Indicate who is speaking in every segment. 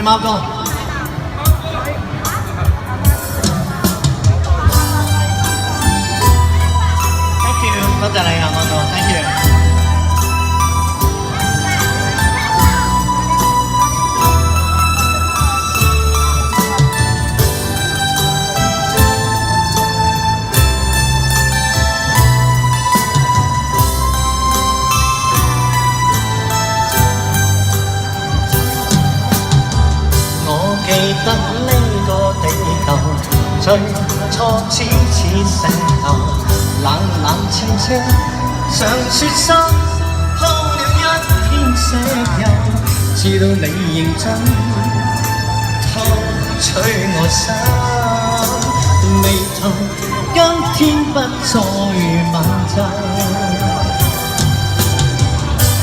Speaker 1: 你貓哥。Thank you， 多謝你啊，貓哥 ，Thank you。記得呢個地球最初似石頭，冷冷清清，像雪山鋪了一片石油，知道你認真偷取我心，眉頭今天不再吻皺。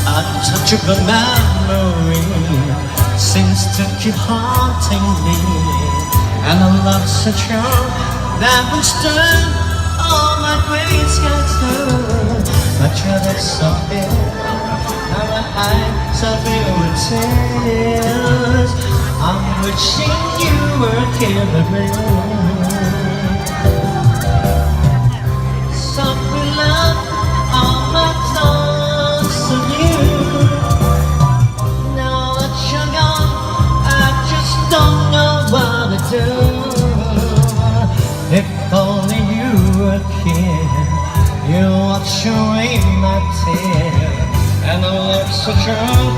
Speaker 1: Untouched of the memory seems to keep haunting me, and a love so true that would stir all my great scattered. My troubles so big, now my eyes are filled with tears. I'm wishing you were here with me. Softly love all my thoughts of you. If only you were here, you watch away my tear, and I look so true.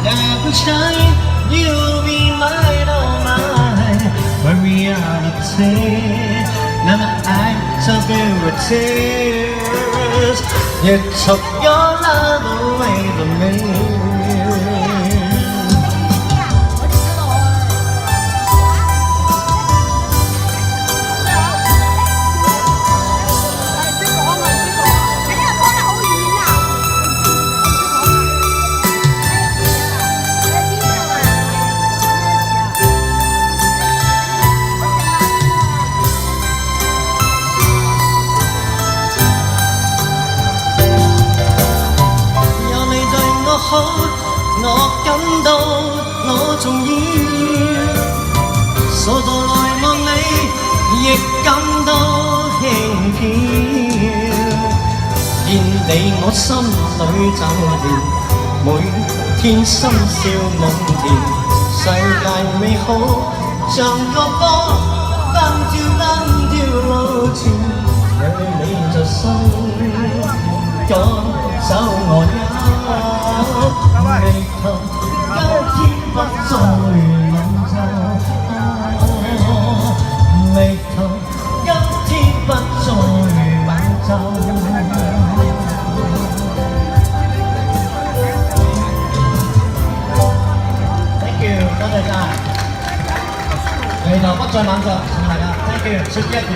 Speaker 1: Every time you'll be mine, oh mine. My reality, now my eyes are filled with tears. You took your love away from me.我感到我重要，傻傻來望你，亦感到輕飄。見你我心裏就連，每天心笑夢甜，世界美好像個波，奔跳路前，有你在身，趕走我憂。眉頭今天不再吻皺，眉頭今天不再吻皺。Thank you， 多謝晒。眉頭不再吻皺，謝謝大家。Thank you， 謝謝一段。